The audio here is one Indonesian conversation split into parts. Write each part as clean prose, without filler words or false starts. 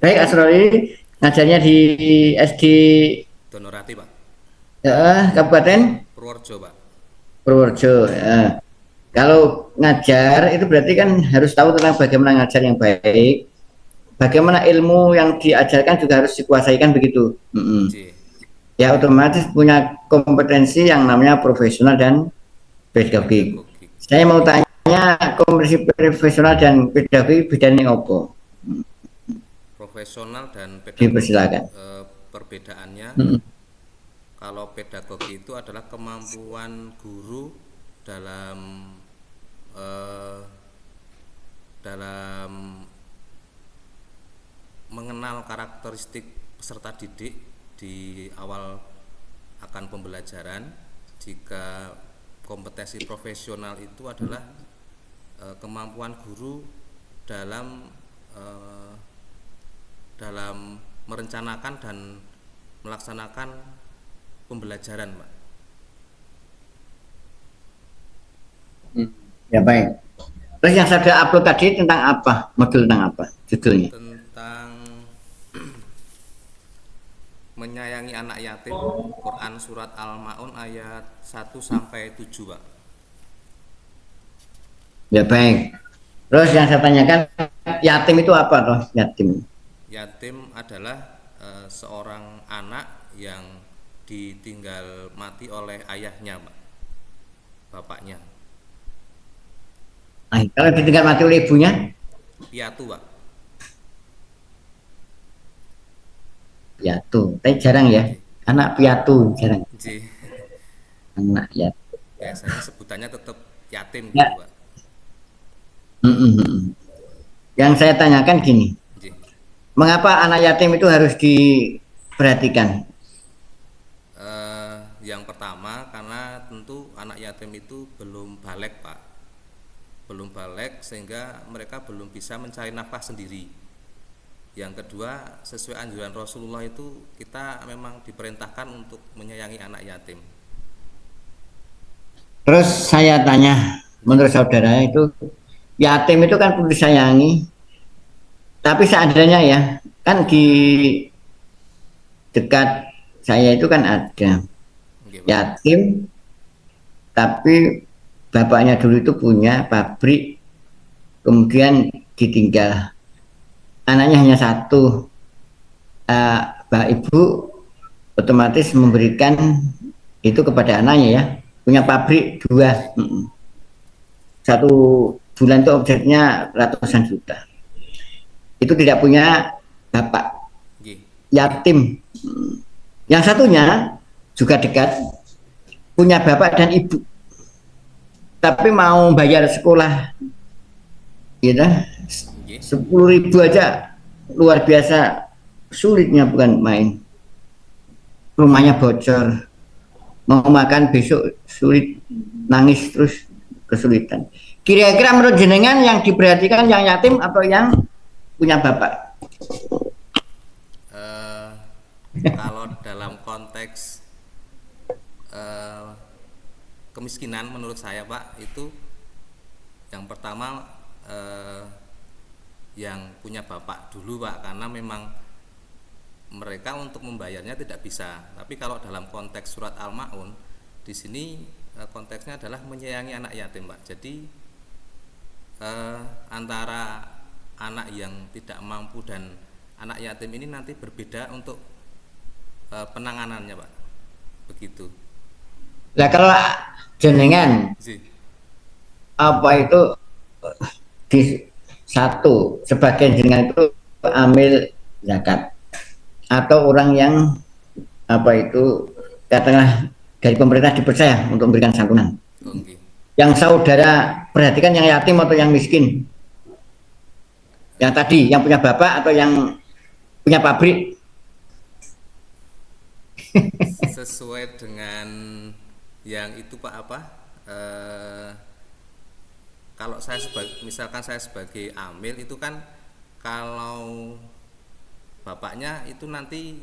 Baik, Asrori ngajarnya di SD Donorati Pak, Kabupaten Purworejo Pak. Purworejo. Kalau ngajar itu berarti kan harus tahu tentang bagaimana ngajar yang baik, bagaimana ilmu yang diajarkan juga harus dikuasai kan begitu. J. Ya otomatis punya kompetensi yang namanya profesional dan pedagogik. Pedagogik. Saya mau tanya kompetensi profesional dan pedagogik bedanya apa? Profesional dan pedagogik, Dipersilakan. perbedaannya, Mm-mm. kalau pedagogi itu adalah kemampuan guru dalam eh, dalam mengenal karakteristik peserta didik di awal akan pembelajaran. Jika kompetensi profesional itu adalah kemampuan guru dalam eh, dalam merencanakan dan melaksanakan pembelajaran, Pak. Ya baik. Terus yang saya upload tadi tentang apa? Modul tentang apa? Judulnya? Tentang menyayangi anak yatim, Quran surat Al-Maun ayat 1 sampai 7, Pak. Ya baik. Terus yang saya tanyakan, yatim itu apa toh? Yatim. Yatim adalah seorang anak yang ditinggal mati oleh ayahnya, Pak, bapaknya. Nah, kalau ditinggal mati oleh ibunya, Piatu, Pak. piatu. Tapi jarang ya. Nggih. Anak piatu jarang. Nggih. Anak ya. Biasanya sebutannya tetap yatim gitu, Ya. Pak. Mm-mm. Yang saya tanyakan gini, Nggih. mengapa anak yatim itu harus diperhatikan? Yang pertama karena tentu anak yatim itu belum balik, Pak. Belum balik sehingga mereka belum bisa mencari nafkah sendiri. Yang kedua, sesuai anjuran Rasulullah itu kita memang diperintahkan untuk menyayangi anak yatim. Terus saya tanya, Nggih. menurut saudara itu yatim itu kan perlu disayangi, tapi seadanya ya, kan di dekat saya itu kan ada Nggih, Pak. yatim, tapi bapaknya dulu itu punya pabrik, kemudian ditinggal. Anaknya hanya satu, Mbak Ibu otomatis memberikan itu kepada anaknya ya, punya pabrik dua. Nggih. Satu bulan itu objeknya ratusan juta. Itu tidak punya bapak, Nggih. yatim. Yang satunya juga dekat, punya bapak dan ibu, tapi mau bayar sekolah, gitu, Nggih. 10.000 aja luar biasa sulitnya bukan main. Rumahnya bocor, mau makan besok sulit, nangis terus kesulitan. Kira-kira menurut jenengan yang diperhatikan yang yatim atau yang punya bapak? Eh, Kalau dalam konteks eh, kemiskinan menurut saya, Pak, itu yang pertama eh, yang punya bapak dulu, Pak, karena memang mereka untuk membayarnya tidak bisa. Tapi kalau dalam konteks surat Al-Maun di sini konteksnya adalah menyayangi anak yatim, Pak. Jadi antara anak yang tidak mampu dan anak yatim ini nanti berbeda untuk penanganannya, Pak. Begitu. Nah kalau jenengan Sih. apa itu di satu sebagian jenengan itu ambil zakat atau orang yang apa itu katakanlah dari pemerintah dipercaya untuk memberikan santunan. Oh, nggih. Yang saudara perhatikan yang yatim atau yang miskin? Yang tadi, yang punya bapak atau yang punya pabrik? Sesuai dengan yang itu, Pak, apa? Eh, Kalau saya sebagai, misalkan saya sebagai amil itu kan, kalau bapaknya itu nanti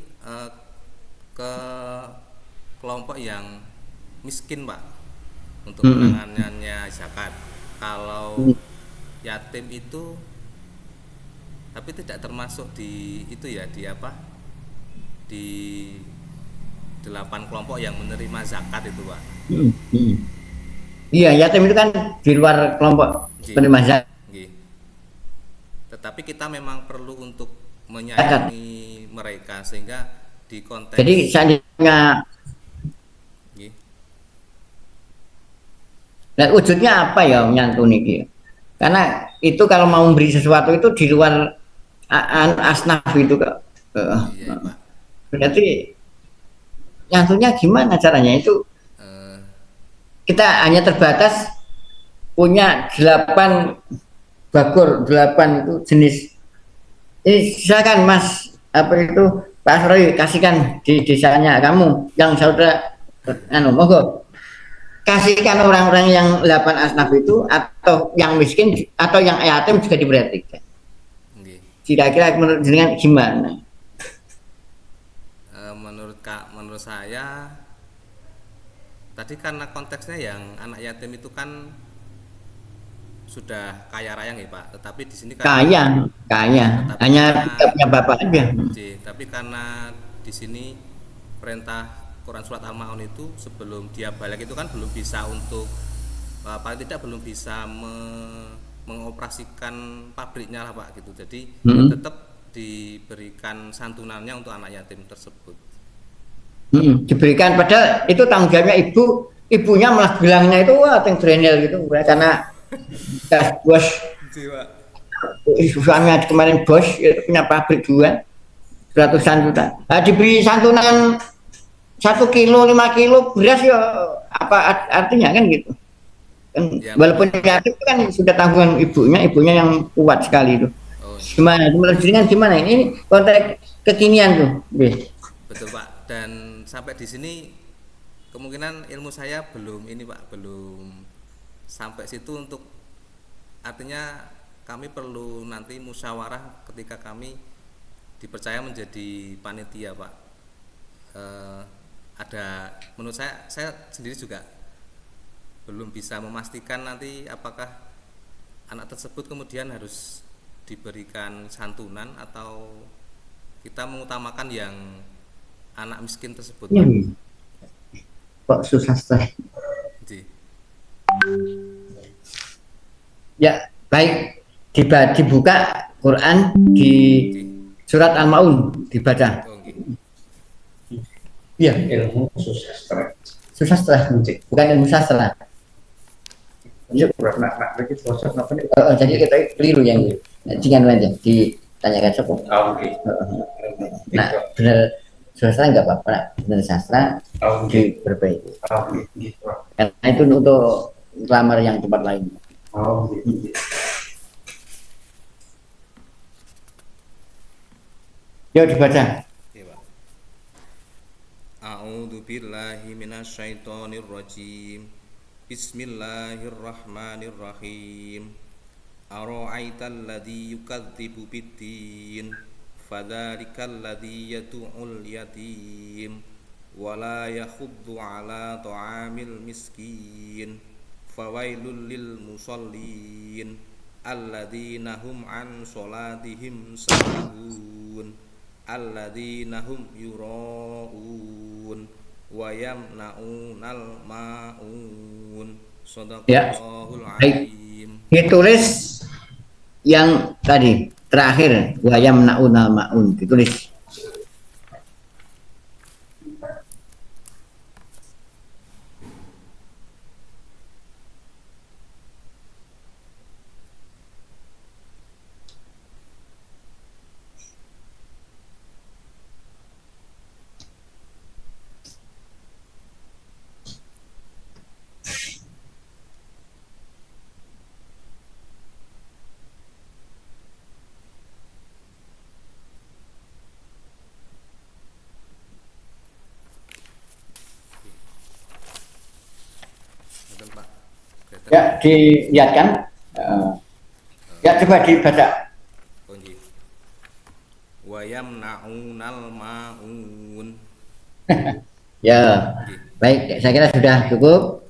ke kelompok yang miskin, Pak, untuk Hmm. penanganannya zakat. Kalau yatim itu tapi tidak termasuk di itu ya, di apa, di 8 kelompok yang menerima zakat itu Pak. Hmm, hmm. Iya, yatim itu kan di luar kelompok Nggih, penerima nggih. Tetapi kita memang perlu untuk zakat. menyayangi mereka sehingga di Jadi konteks seandainya, nggih, dan wujudnya apa ya nyantuni dia? Karena itu kalau mau memberi sesuatu itu di luar asnaf itu kak. iya Pak. Berarti nyantunnya gimana caranya itu? Eh, Kita hanya terbatas punya 8 bakul, 8 itu jenis. Ini silakan Mas, apa itu Pak Asroy, kasihkan di desanya kamu yang saudara, monggo kasihkan orang-orang yang 8 asnaf itu, atau yang miskin atau yang yatim juga diperhatikan. nggih. Kira-kira menurut jenengan gimana? Menurut saya tadi karena konteksnya yang anak yatim itu kan sudah kaya raya nih Pak, tetapi di sini karena Kaya, kaya, tetapi hanya karena tidak punya bapak aja. tapi karena di sini perintah Quran surat Al-Maun itu sebelum dia balik itu kan belum bisa untuk paling tidak belum bisa mengoperasikan pabriknya lah Pak gitu. Jadi ya Hmm. tetap diberikan santunannya untuk anak yatim tersebut. Hmm. Diberikan, padahal itu tanggung jawabnya ibunya malah bilangnya itu wah teng Drenel gitu, karena bos Jiwa. suaminya kemarin bos itu punya pabrik juga ratusan juta. Nah, diberi santunan 1 kilo, 5 kilo beras ya, apa artinya kan gitu kan, Ya walaupun memang. yatim itu kan sudah tanggungan ibunya yang kuat sekali itu. Oh iya. Gimana menurut jenengan gimana ini konteks kekinian tuh? Betul Pak. Dan sampai di sini kemungkinan ilmu saya belum ini Pak, belum sampai situ untuk artinya kami perlu nanti musyawarah ketika kami dipercaya menjadi panitia Pak. Eh, ada menurut saya sendiri juga belum bisa memastikan nanti apakah anak tersebut kemudian harus diberikan santunan atau kita mengutamakan yang anak miskin tersebut Ya, Pak. kok susah sekali. Jadi, Ya, baik, dibuka Quran di jadi, surat Al-Maun dibaca. oh, okay. Iya, ilmu susastra. Susastra, bukan ilmu sastra. Yuk, jadi kita keliru yang ini. Jangan aja ditanyakan siapa. Nah, benar sastra nggak apa-apa, benar sastra diperbaiki. Karena itu untuk grammar yang tempat lain. Yuk dibaca. Okay, Pak. A'udzu billahi minasyaitonir rajim. Bismillahirrahmanirrahim. Ara'aital ladzi yukadzibu biddin fadzalikal ladzi yad'ul yatim wala yakhuddu ala ta'amil miskin fawailul lil musallin alladzina hum an sholatihim sahun alladzina hum yura'un wa yamna'unal ma'un Ya, sadaqallahul baik. azim. Ditulis yang tadi terakhir wayam naunal maun, ditulis. Betul, Pak. Kelihatan Ya, ya? dilihatkan. Ya, coba dibaca. Kunci. Wa yamna'unal ma'un. Ya, Nggih. baik. Saya kira sudah cukup.